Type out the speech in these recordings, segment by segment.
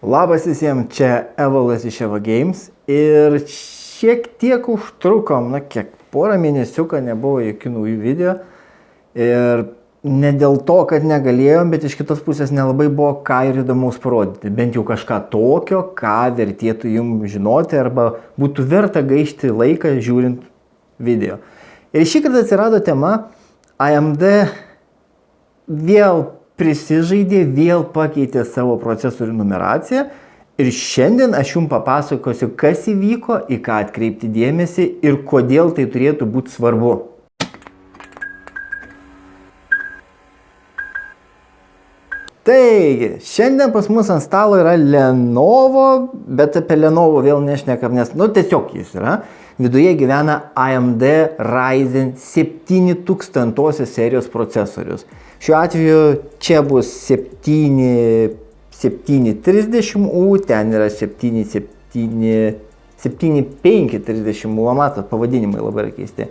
Labas visiems, čia Evalas iš Eva Games ir šiek tiek užtrukom, porą mėnesiuką nebuvo jokių naujų video ir ne dėl to, kad negalėjom, bet iš kitos pusės nelabai buvo ką ir įdomaus parodyti, bent jau kažką tokio, ką vertėtų jums žinoti arba būtų verta gaišti laiką žiūrint video. Ir šį kartą atsirado tema AMD vėl prisižaidė, vėl pakeitė savo procesorių numeraciją ir šiandien aš jums papasakosiu, kas įvyko, į ką atkreipti dėmesį ir kodėl tai turėtų būti svarbu. Taigi, šiandien pas mus ant stalo yra Lenovo, bet apie Lenovo vėl nešnekam, nes tiesiog jis yra. Viduje gyvena AMD Ryzen 7000 serijos procesorius. Šiuo atveju čia bus 7530U, ten yra 7530U, matot, pavadinimai labai yra keisti.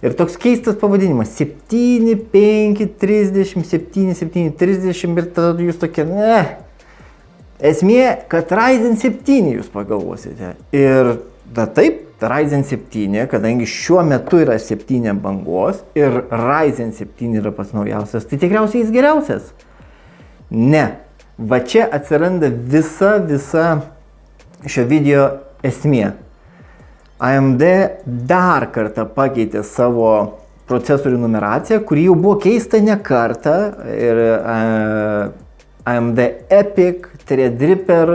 Ir toks keistas pavadinimas 7530, 7730 ir tada jūs tokie, Esmė, kad Ryzen 7 jūs pagalvosite. Ir taip, Ryzen 7, kadangi šiuo metu yra 7 bangos ir Ryzen 7 yra pats naujausias, tai tikriausiai jis geriausias. Ne. Va čia atsiranda visa šio video esmė. AMD dar kartą pakeitė savo procesorių numeraciją, kuri jau buvo keista ne kartą. Ir AMD Epic, Threadripper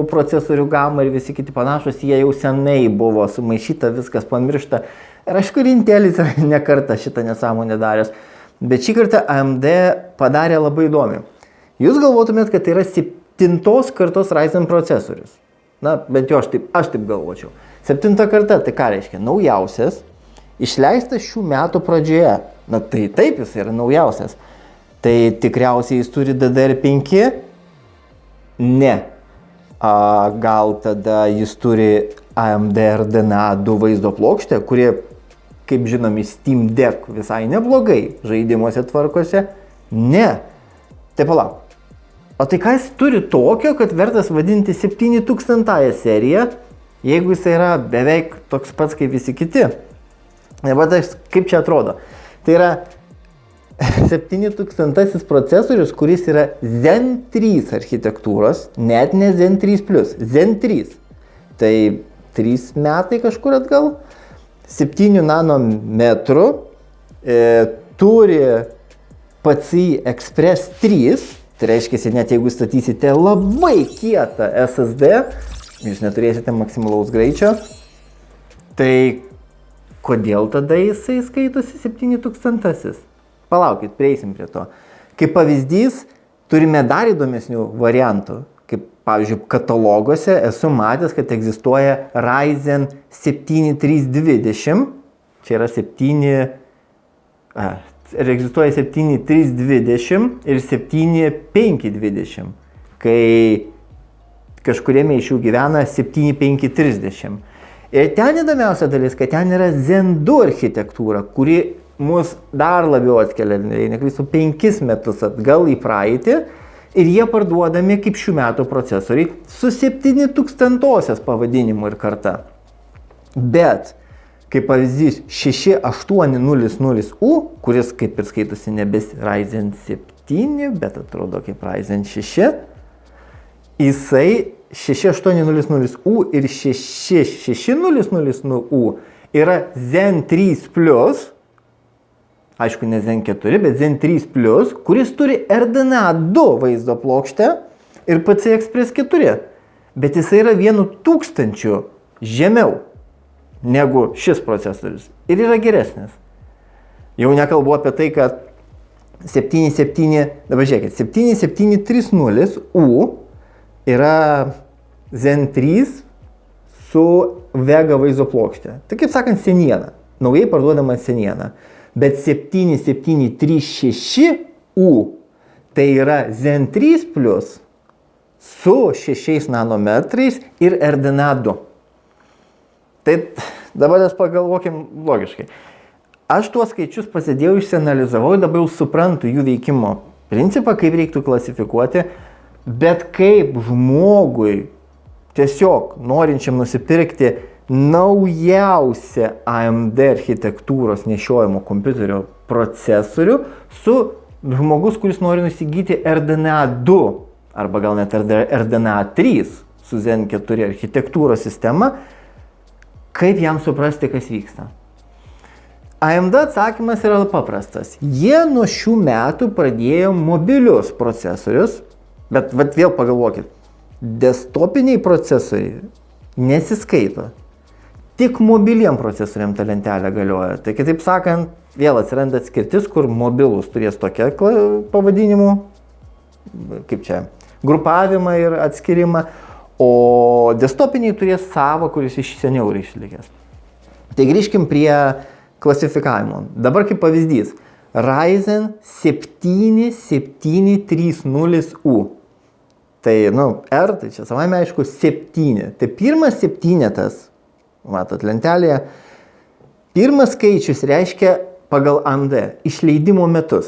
procesorių gamma ir visi kiti panašus, jie jau senai buvo sumaišyta, viskas pamiršta. Ir aišku, Intelis ne kartą šitą nesąmonę daręs. Bet šį kartą AMD padarė labai įdomi. Jūs galvotumėt, kad tai yra 7 kartos Ryzen procesorius. Bent jau aš taip galvočiau. 7 karta, tai ką reiškia? Naujausias, išleistas šių metų pradžioje. Tai taip, jis yra naujausias. Tai tikriausiai jis turi DDR5? Ne. Gal tada jis turi AMD RDNA 2 vaizdo plokštę, kurie, kaip žinomi, Steam Deck visai neblogai žaidimuose tvarkose? Ne. Tai palauk. O tai ką jis turi tokio, kad vertas vadinti 7000 seriją, jeigu jis yra beveik toks pats kaip visi kiti? Dabar kaip čia atrodo? Tai yra 7000 procesorius, kuris yra Zen 3 architektūros, net ne Zen 3+, Zen 3. Tai 3 metai kažkur atgal, 7 nanometrų, turi PCI Express 3, tai reiškia, net jeigu statysite labai kietą SSD, jūs neturėsite maksimalaus greičio, tai kodėl tada jisai skaitosi 7000? Palaukit, prieisim prie to. Kaip pavyzdys, turime dar įdomesnių variantų. Kaip, pavyzdžiui, kataloguose esu matęs, kad egzistuoja Ryzen 7320. Čia yra egzistuoja 7320 ir 7520. Kai kažkuriame iš jų gyvena 7530. Ir ten įdomiausia dalis, kad ten yra Zen 2 architektūra, kuri mus dar labiau atkelia, neklystu, 5 metus atgal į praeitį ir jie parduodami kaip šių metų procesoriai su 7000 pavadinimu ir karta. Bet, kaip pavyzdys, 6800U, kuris kaip ir skaitosi nebes Ryzen 7, bet atrodo kaip Ryzen 6, jisai 6800U ir 6600U yra Zen 3+, aišku, ne Zen 4, bet Zen 3+, kuris turi RDNA 2 vaizdo plokštę ir PCI Express 4, bet jisai yra 1000 žemiau negu šis procesorius ir yra geresnis. Jau nekalbu apie tai, kad 7730U yra Zen 3 su Vega vaizdo plokštė. Tai kaip sakant, seniena. Naujai parduodama seniena. Bet 7736U tai yra Zen 3+ su 6 nanometrais ir RDNA 2. Tai dabar mes pagalvokim logiškai. Aš tuos skaičius pasidėjau, išsianalizavau ir dabar jau suprantu jų veikimo principą, kaip reiktų klasifikuoti Bet kaip žmogui, tiesiog norinčiam nusipirkti naujausią AMD architektūros nešiojimo kompiuterio procesorių su žmogus, kuris nori nusigyti RDNA 2 arba gal net RDNA 3 su Zen 4 architektūros sistema, kaip jam suprasti, kas vyksta? AMD atsakymas yra paprastas. Jie nuo šių metų pradėjo mobilius procesorius, bet vėl pagalvokit, desktopiniai procesoriai nesiskaito. Tik mobiliem procesoriam ta lentelė galioja. Tai kitaip sakant, vėl atsiranda atskirtis, kur mobilus turės tokią pavadinimų, kaip čia, grupavimą ir atskirimą, o desktopiniai turės savo, kuris iš seniau yra išlikęs. Tai grįžkim prie klasifikavimo. Dabar kaip pavyzdys, Ryzen 7730U. Tai, R, tai čia savame aišku 7. Tai pirmas septynetas, matot lentelėje, pirmas skaičius reiškia pagal AMD išleidimo metus.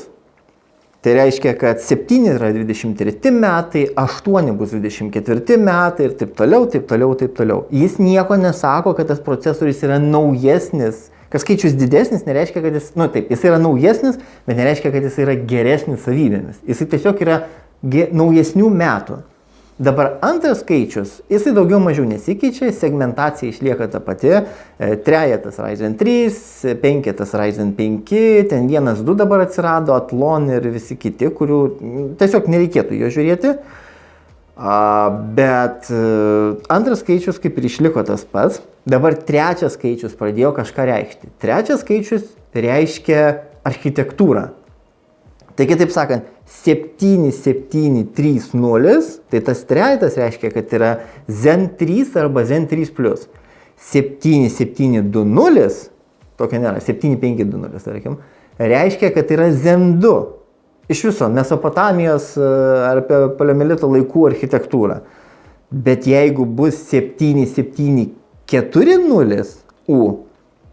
Tai reiškia, kad 7 yra 23 metai, 8 bus 24 metai ir taip toliau, taip toliau, taip toliau. Jis nieko nesako, kad tas procesorius yra naujesnis. Kas skaičius didesnis, nereiškia, kad jis, jis yra naujesnis, bet nereiškia, kad jis yra geresnis savybėmis. Jis tiesiog yra naujesnių metų. Dabar antras skaičius, jisai daugiau mažiau nesikeičia, segmentacija išlieka ta pati, trejetas Ryzen 3, penketas Ryzen 5, ten 1, 2 dabar atsirado, Athlon ir visi kiti, kurių tiesiog nereikėtų jo žiūrėti. Bet antras skaičius kaip ir išliko tas pats, dabar trečias skaičius pradėjo kažką reikšti. Trečias skaičius reiškia architektūrą. Tai kitaip sakant, 7730, tai tas trejetas reiškia, kad yra Zen 3 arba Zen 3 Plus. 7720, tokia nėra, 7520, tarkim, reiškia, kad yra Zen 2. Iš viso Mesopotamijos ar paleolito laikų architektūra. Bet jeigu bus 7740U,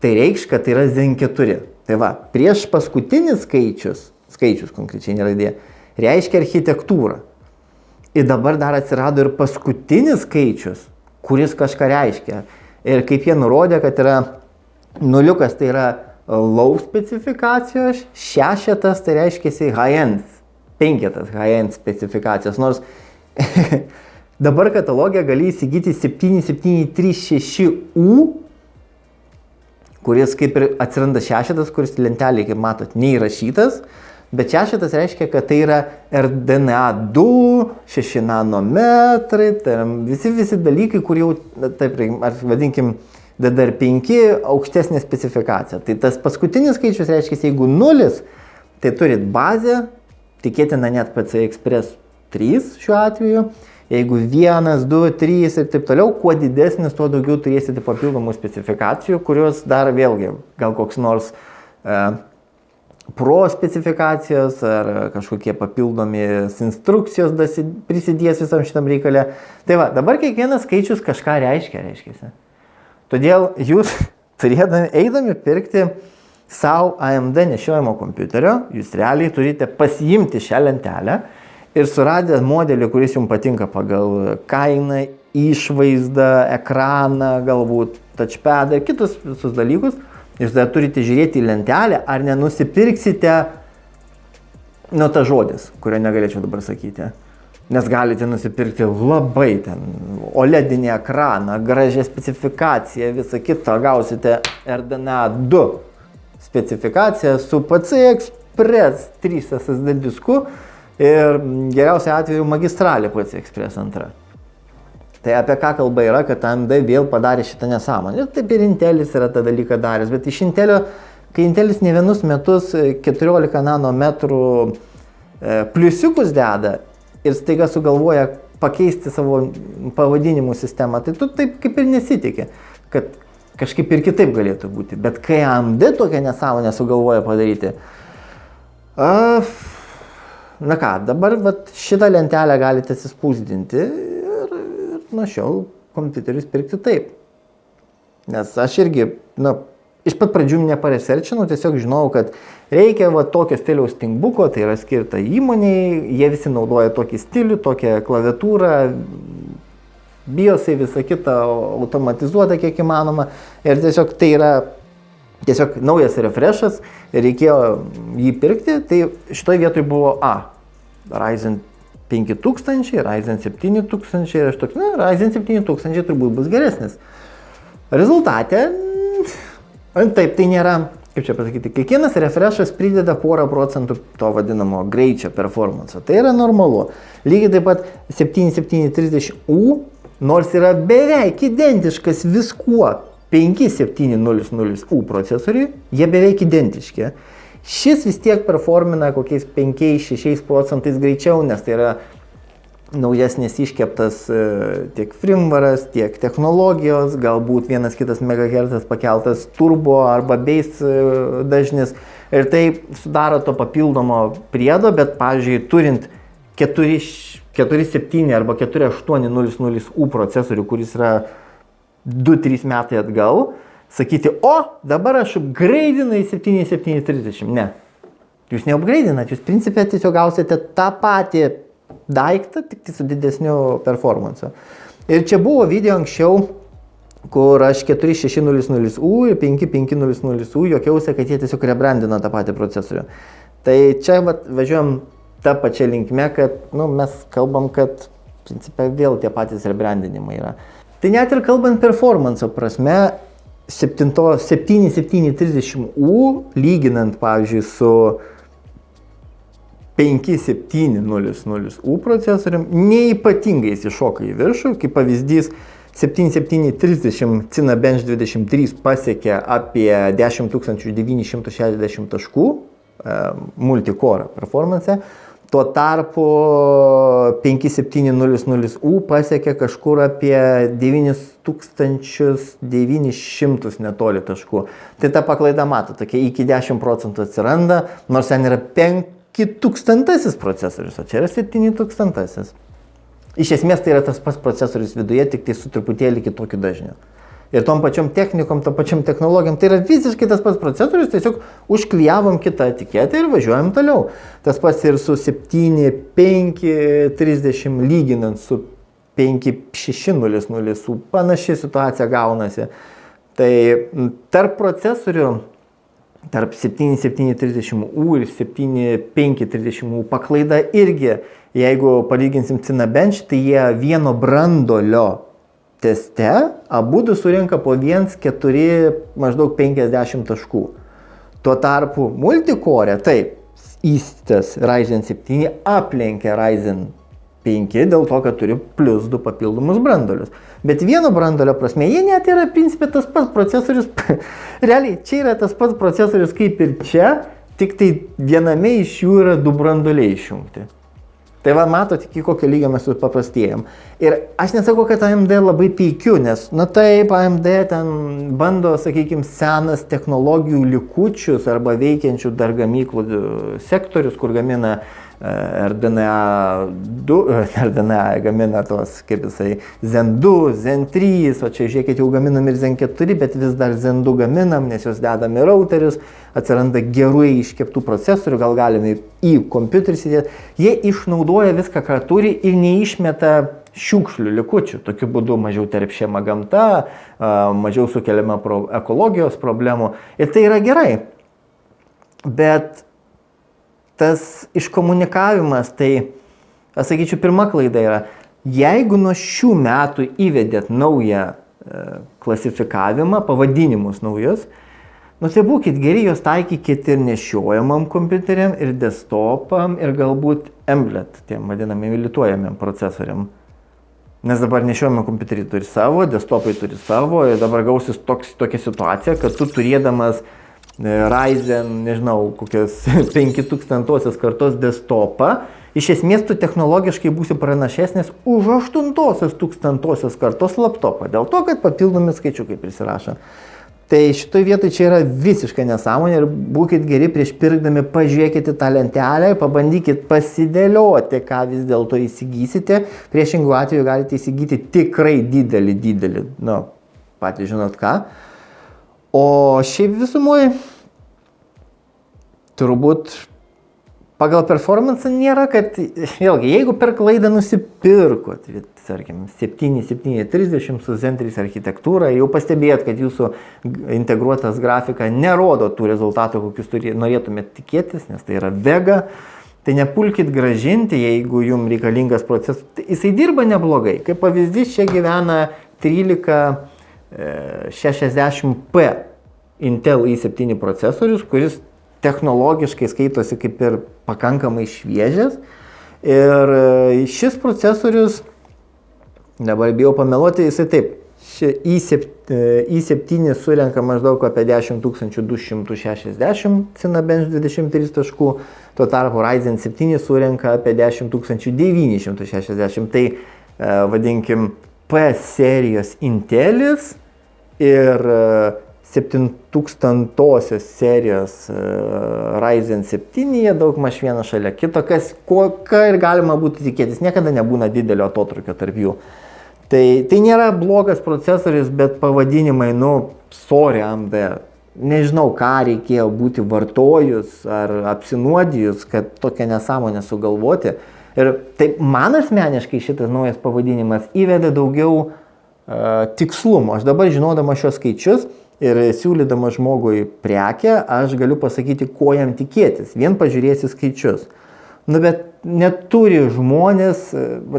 tai reikš, kad tai yra Zen 4. Tai va, prieš paskutinis skaičius konkrečiai neraidė, reiškia architektūrą. Ir dabar dar atsirado ir paskutinis skaičius, kuris kažką reiškia. Ir kaip jie nurodė, kad yra nuliukas, tai yra low specifikacijos, šešetas, tai reiškia high-end, penketas high-end specifikacijos. Nors dabar katalogė gali įsigyti 7736U, kuris kaip ir atsiranda šešetas, kuris lentelėje, kaip matot, neįrašytas. Bet šešetas reiškia, kad tai yra RDNA 2, 6 nanometrai, tai visi dalykai, kur jau, taip, ar vadinkim, DDR5 aukštesnė specifikacija. Tai tas paskutinis skaičius reiškia, jeigu 0, tai turit bazę, tikėtina net PCI Express 3 šiuo atveju. Jeigu 1, 2, 3 ir taip toliau, kuo didesnis, tuo daugiau turėsite papildomų specifikacijų, kurios dar vėlgi, gal koks nors pro specifikacijos ar kažkokie papildomi instrukcijos prisidės visam šitam reikalė. Tai va, dabar kiekvienas skaičius kažką reiškia. Todėl jūs eidami pirkti savo AMD nešiojimo kompiuterio, jūs realiai turite pasiimti šią lentelę ir suradę modelį, kuris jums patinka pagal kainą, išvaizdą, ekraną, galbūt touchpadą ir kitus visus dalykus, jūs dar turite žiūrėti į lentelę, ar nenusipirksite, ta žodis, kurio negalėčiau dabar sakyti. Nes galite nusipirkti labai ten OLEDinį ekraną, gražią specifikaciją, visą kitą, gausite RDNA 2 specifikaciją su PCI Express 3 SSD disku ir geriausiai atveju magistralė PCI Express 2. Tai apie ką kalba yra, kad AMD vėl padarė šitą nesąmonę. Ir taip ir Intelis yra tą dalyką daręs, bet iš Intelio, kai Intelis ne vienus metus 14 nanometrų pliusiukus deda ir staiga sugalvoja pakeisti savo pavadinimų sistemą, tai tu taip kaip ir nesitikė, kad kažkaip ir kitaip galėtų būti. Bet kai AMD tokią nesąmonę sugalvoja padaryti, na ką, dabar šitą lentelę galite atsispausdinti ir nuo šiol kompiuterius pirkti taip. Nes aš irgi, iš pat pradžių neparesearčinau, tiesiog žinau, kad reikia va tokio stiliaus ThinkBook'o, tai yra skirta įmoniai, jie visi naudoja tokį stilių, tokią klaviatūrą, biosai visą kitą automatizuota kiek įmanoma ir tiesiog tai yra tiesiog naujas refreshas ir reikėjo jį pirkti, tai šitoje vietoje buvo Ryzen 5000, Ryzen 7000 ir aš toks, Ryzen 7000 turbūt bus geresnis. Rezultate, taip, tai nėra, kaip čia pasakyti, kiekvienas refreshas prideda porą procentų to vadinamo greičio performance. Tai yra normalu. Lygiai taip pat 7730U, nors yra beveik identiškas viskuo 5700U procesoriui, jie beveik identiški. Šis vis tiek performina kokiais 5-6 procentais greičiau, nes tai yra naujesnis iškeptas tiek firmware'as, tiek technologijos, galbūt vienas kitas MHz pakeltas turbo arba base dažnis ir tai sudaro to papildomo priedo, bet pavyzdžiui turint 4.7 arba 4.800U procesorių, kuris yra 2-3 metai atgal, sakyti, dabar aš upgradeinu į 7730. Ne. Jūs neupgradeinat, jūs principė tiesiog gausite tą patį daiktą, tik tai su didesniu performansu. Ir čia buvo video anksčiau, kur aš 4600U ir 5500U juokiausi, kad jie tiesiog rebrandino tą patį procesorių. Tai čia važiuojam tą pačią linkmę, kad mes kalbam, kad principė vėl tie patys rebrandinimai yra. Tai net ir kalbant performanso prasme, 7730U lyginant, pavyzdžiui, su 5700U procesorium, neipatingai įsišoka į viršų, kaip pavyzdys 7730 Cinebench 23 pasiekė apie 10960 taškų multicore performance. Tuo tarpu 5700U pasiekė kažkur apie 9900 netoli taškų. Tai ta paklaida mato, tokia iki 10 procentų atsiranda, nors ten yra 5000 procesorius, o čia yra 7000. Iš esmės tai yra tas pats procesorius viduje, tik tai su truputėlį kitokiu dažniu. Ir tom pačiom technikom, tom pačiom technologijom, tai yra visiškai tas pats procesorius, tiesiog užklijavom kitą etiketę ir važiuojam toliau. Tas pats ir su 7530 lyginant su 5600, panaši situacija gaunasi. Tai tarp procesorių, tarp 7730U ir 7530U paklaida irgi, jeigu palyginsim Cinebench, tai jie vieno brandolio teste abudu surinka po 1,4 maždaug 50 taškų. Tuo tarpu multicore, taip, įstas Ryzen 7 aplenkia Ryzen 5 dėl to, kad turi plus 2 papildomus brandolius. Bet vieno brandolio prasme, jie net yra principė tas pats procesorius. Realiai, čia yra tas pats procesorius kaip ir čia, tik tai viename iš jų yra 2 brandoliai išjungti. Tai matot, iki kokio lygio mes paprastėjom. Ir aš nesakau, kad AMD labai peikiu, nes, taip, AMD ten bando, sakykime, senas technologijų likučius arba veikiančių dar gamyklų sektorius, kur gamina RDNA gamina tos, kaip jisai, Zen 2, Zen 3, o čia žiūrėkit, jau gaminam ir Zen 4, bet vis dar Zen 2 gaminam, nes jos dedam į routerius, atsiranda gerai iškeptų procesorių, gal galime į kompiuterį įsidėti. Jie išnaudoja viską, ką turi ir neišmeta šiukšlių likučių. Tokiu būdu mažiau terpšiama gamta, mažiau sukeliama ekologijos problemų ir tai yra gerai. Bet tas iškomunikavimas, tai, aš sakyčiau, pirma klaida yra, jeigu nuo šių metų įvedėt naują klasifikavimą, pavadinimus naujus, tai būkit geri, jos taikykit ir nešiojamam kompiuteriam, ir desktopam, ir galbūt Emblet, tiem vadinamiem lituojamiem procesoriam. Nes dabar nešiojami kompiuteriai turi savo, desktopai turi savo, ir dabar gausis tokia situacija, kad tu turėdamas Ryzen, nežinau, kokios 5000 kartos desktopą, iš esmės tu technologiškai būsi pranašesnis už 8000 kartos laptopą, dėl to, kad papildomi skaičiukai prisirašo. Tai šitoj vietoj čia yra visiškai nesąmonė ir būkit geri prieš pirkdami, pažiūrėkite tą lentelę, pabandykit pasidėlioti, ką vis dėlto įsigysite, priešingų atveju galite įsigyti tikrai didelį, patys žinot ką. O šiaip visumoje turbūt pagal performance nėra, kad, vėlgi, jeigu per klaidą nusipirkot, tarkim, 7.7.30 su Zen3 architektūra, jau pastebėjot, kad jūsų integruotas grafika nerodo tų rezultatų, kokius norėtumėt tikėtis, nes tai yra Vega, tai nepulkit gražinti, jeigu jums reikalingas procesas. Jisai dirba neblogai. Kaip pavyzdys, čia gyvena 1360p Intel i7 procesorius, kuris technologiškai skaitosi kaip ir pakankamai šviežias. Ir šis procesorius, dabar bijau pameluoti, jisai taip, i7 surenka maždaug apie 10260 Cinebench 23 taškų, tuo tarpu Ryzen 7 surenka apie 10960. Tai vadinkim P serijos Intelis ir 7000 serijos Ryzen 7 daug maž vieną šalia kito, ką ir galima būtų tikėtis, niekada nebūna didelio atotrukio tarp jų. Tai nėra blogas procesorius, bet pavadinimai, sorry AMD, nežinau, ką reikėjo būti vartojus ar apsinuodijus, kad tokią nesąmonę sugalvoti. Ir taip man asmeniškai šitas naujas pavadinimas įvedė daugiau tikslumo. Aš dabar žinodama šios skaičius ir siūlydama žmogui prekę, aš galiu pasakyti, ko jam tikėtis. Vien pažiūrėsi skaičius. Bet neturi žmonės,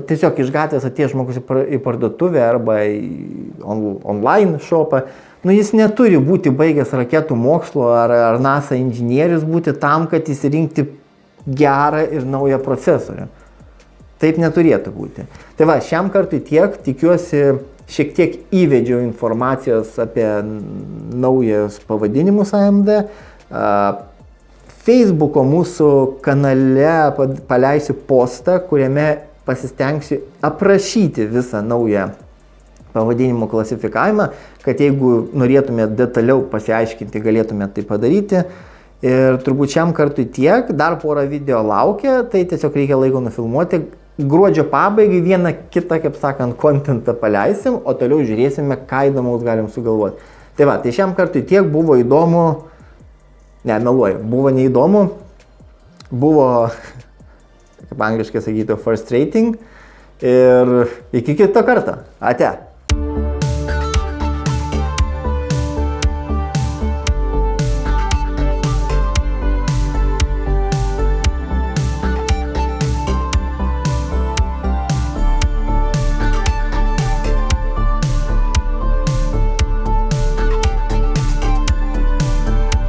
tiesiog iš gatvės atėjo žmogus į parduotuvę arba į online shopą, jis neturi būti baigęs raketų mokslo ar NASA inžinierius būti tam, kad įsirinkti gerą ir naują procesorių. Taip neturėtų būti. Tai va, šiam kartui tiek, tikiuosi šiek tiek įvedžiau informacijos apie naujus pavadinimus AMD. Facebooko mūsų kanale paleisiu postą, kuriame pasistengsiu aprašyti visą naują pavadinimų klasifikavimą, kad jeigu norėtumėt detaliau pasiaiškinti, galėtumėt tai padaryti. Ir turbūt šiam kartui tiek, dar porą video laukia, tai tiesiog reikia laiko nufilmuoti. Gruodžio pabaigai vieną kitą, kaip sakant, kontentą paleisim, o toliau žiūrėsime, ką įdomaus galim sugalvoti. Tai va, tai šiam kartui tiek, buvo įdomu. Ne, meluoju, buvo neįdomu, buvo, kaip angliškai sakytų, frustrating ir iki kito karto. Ate.